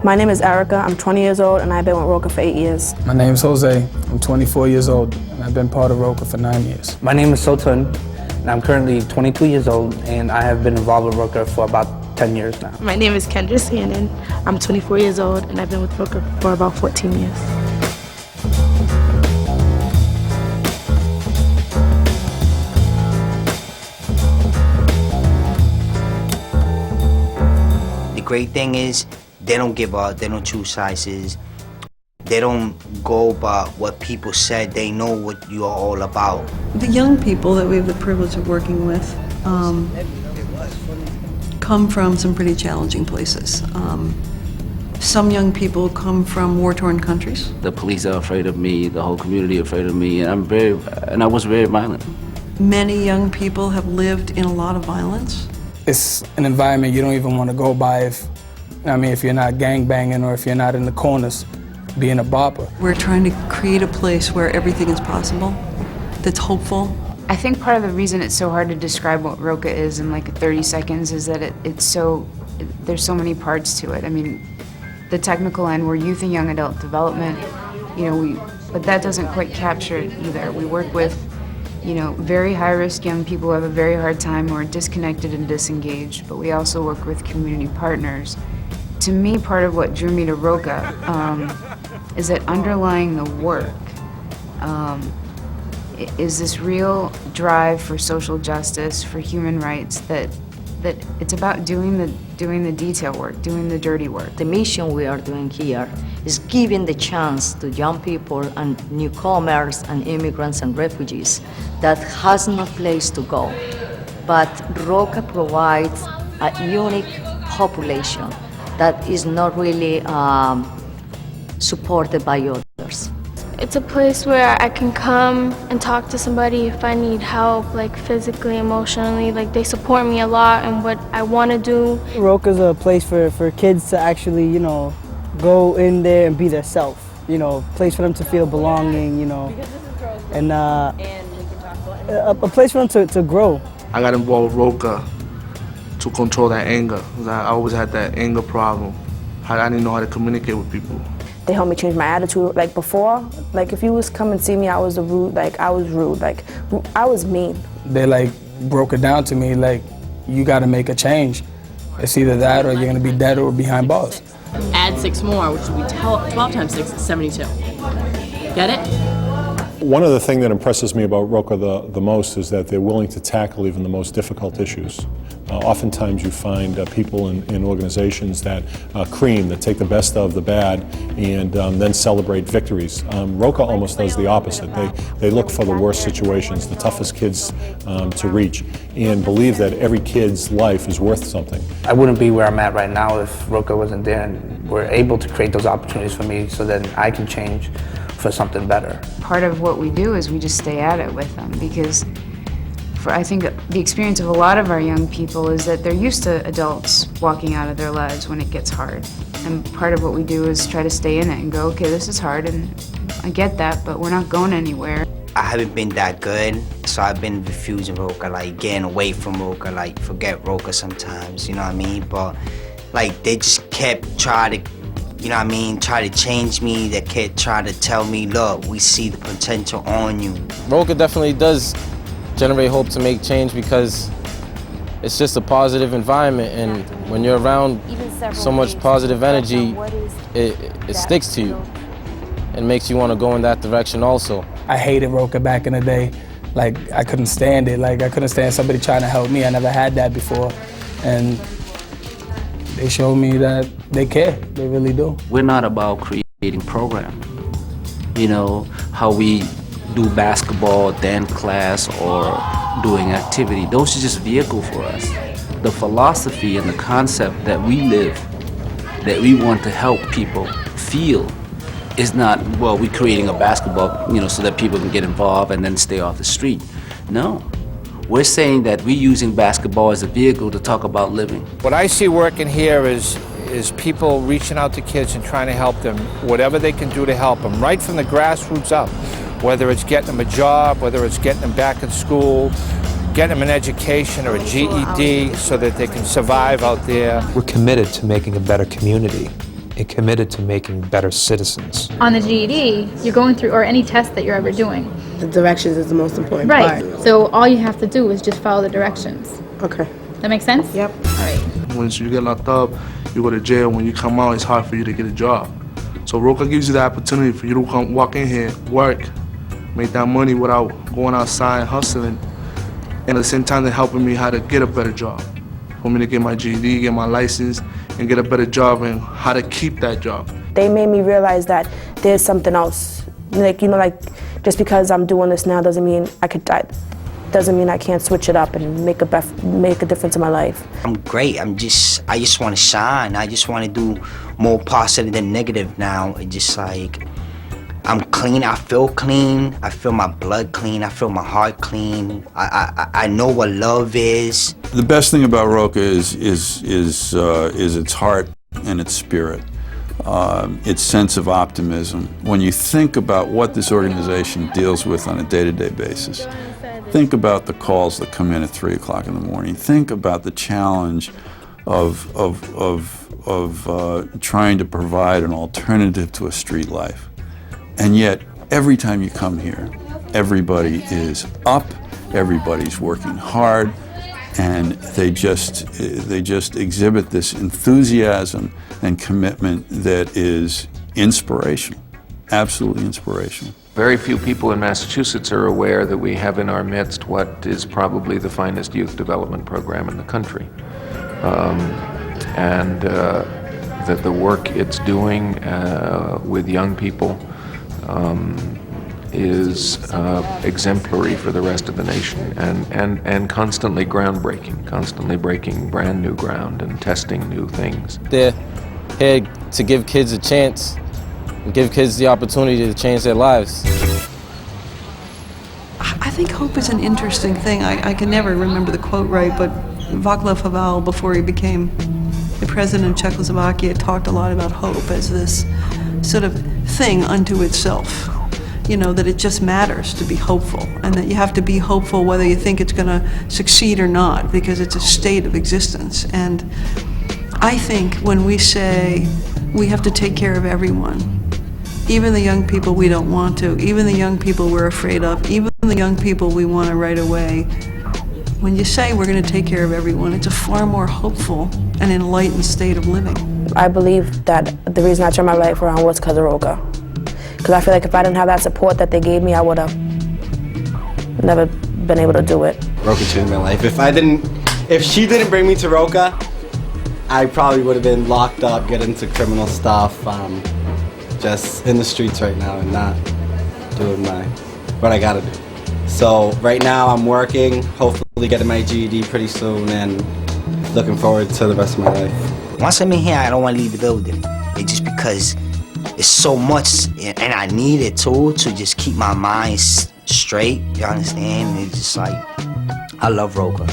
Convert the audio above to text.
My name is Erica. I'm 20 years old and I've been with Roca for 8 years. My name is Jose. I'm 24 years old and I've been part of Roca for 9 years. My name is Sultan and I'm currently 22 years old and I have been involved with Roca for about 10 years now. My name is Kendra Shannon. I'm 24 years old and I've been with Roca for about 14 years. The great thing is they don't give up, they don't choose sizes, they don't go by what people said, they know what you are all about. The young people that we have the privilege of working with come from some pretty challenging places. Some young people come from war-torn countries. The police are afraid of me, the whole community is afraid of me, and I was very violent. Many young people have lived in a lot of violence. It's an environment you don't even want to go by if you're not gangbanging or if you're not in the corners being a bopper. We're trying to create a place where everything is possible, that's hopeful. I think part of the reason it's so hard to describe what Roca is in like 30 seconds is that there's so many parts to it. I mean, the technical end, we're youth and young adult development, but that doesn't quite capture it either. We work with, very high-risk young people who have a very hard time, who are disconnected and disengaged, but we also work with community partners. To me, part of what drew me to Roca is that underlying the work is this real drive for social justice, for human rights, that it's about doing the detail work, doing the dirty work. The mission we are doing here is giving the chance to young people and newcomers and immigrants and refugees that has no place to go. But Roca provides a unique population that is not really supported by others. It's a place where I can come and talk to somebody if I need help, like physically, emotionally. Like they support me a lot in what I want to do. Roca's a place for kids to actually, go in there and be their self. Place for them to feel belonging, and a place for them to grow. I got involved with Roca to control that anger, because I always had that anger problem. I didn't know how to communicate with people. They helped me change my attitude. Like before, if you was come and see me, I was rude, I was mean. They broke it down to me you gotta make a change. It's either that or you're gonna be dead or behind bars. Add 6 more, which would be 12 times 6 is 72. Get it? One of the things that impresses me about Roca the most is that they're willing to tackle even the most difficult issues. Oftentimes you find people in organizations that that take the best of the bad and then celebrate victories. Roca almost does the opposite. They look for the worst situations, the toughest kids to reach, and believe that every kid's life is worth something. I wouldn't be where I'm at right now if Roca wasn't there, and we're able to create those opportunities for me so that I can change for something better. Part of what we do is we just stay at it with them, because I think the experience of a lot of our young people is that they're used to adults walking out of their lives when it gets hard. And part of what we do is try to stay in it and go, okay, this is hard and I get that, but we're not going anywhere. I haven't been that good, so I've been refusing Roca, getting away from Roca, forget Roca sometimes, you know what I mean? But they just kept trying to, try to change me. They kept trying to tell me, look, we see the potential on you. Roca definitely does generate hope to make change because it's just a positive environment, and when you're around so much positive energy, it sticks to you and makes you want to go in that direction also. I hated Roca back in the day. I couldn't stand it. I couldn't stand somebody trying to help me. I never had that before. And they showed me that they care. They really do. We're not about creating program. How we do basketball, dance class, or doing activity. Those are just vehicles for us. The philosophy and the concept that we live, that we want to help people feel, is not, well, we're creating a basketball, so that people can get involved and then stay off the street. No. We're saying that we're using basketball as a vehicle to talk about living. What I see working here is people reaching out to kids and trying to help them, whatever they can do to help them, right from the grassroots up. Whether it's getting them a job, whether it's getting them back in school, getting them an education or a GED so that they can survive out there. We're committed to making a better community, committed to making better citizens. On the GED, you're going through, or any test that you're ever doing. The directions is the most important Right. part. So all you have to do is just follow the directions. Okay. That make sense? Yep. All right. Once you get locked up, you go to jail. When you come out, it's hard for you to get a job. So Roca gives you the opportunity for you to come walk in here, work, make that money without going outside hustling, and at the same time they're helping me how to get a better job. For me to get my GED, get my license, and get a better job, and how to keep that job. They made me realize that there's something else. Like, you know, like, just because I'm doing this now doesn't mean doesn't mean I can't switch it up and make a difference in my life. I'm great. I just want to shine. I just want to do more positive than negative now. It's just like, I'm clean. I feel clean. I feel my blood clean. I feel my heart clean. I know what love is. The best thing about Roca is its heart and its spirit, its sense of optimism. When you think about what this organization deals with on a day-to-day basis, think about the calls that come in at 3 o'clock in the morning. Think about the challenge of trying to provide an alternative to a street life. And yet, every time you come here, everybody is up, everybody's working hard, and they just exhibit this enthusiasm and commitment that is inspirational, absolutely inspirational. Very few people in Massachusetts are aware that we have in our midst what is probably the finest youth development program in the country. And that the work it's doing with young people is exemplary for the rest of the nation, and constantly groundbreaking, constantly breaking brand new ground and testing new things. They're here to give kids a chance, and give kids the opportunity to change their lives. I think hope is an interesting thing. I can never remember the quote right, but Václav Havel, before he became the president of Czechoslovakia, talked a lot about hope as this sort of thing unto itself. You know, that it just matters to be hopeful, and that you have to be hopeful whether you think it's going to succeed or not, because it's a state of existence. And I think when we say we have to take care of everyone, even the young people we don't want to, even the young people we're afraid of, even the young people we want to right away, when you say we're going to take care of everyone, it's a far more hopeful and enlightened state of living. I believe that the reason I turned my life around was because of Roca. Because I feel like if I didn't have that support that they gave me, I would have never been able to do it. Roca changed my life. If she didn't bring me to Roca, I probably would have been locked up, get into criminal stuff, just in the streets right now and not doing what I gotta do. So right now I'm working, hopefully getting my GED pretty soon, and looking forward to the rest of my life. Once I'm in here, I don't want to leave the building. It's just because it's so much, and I need it too, to just keep my mind straight, you understand? It's just like, I love Roca.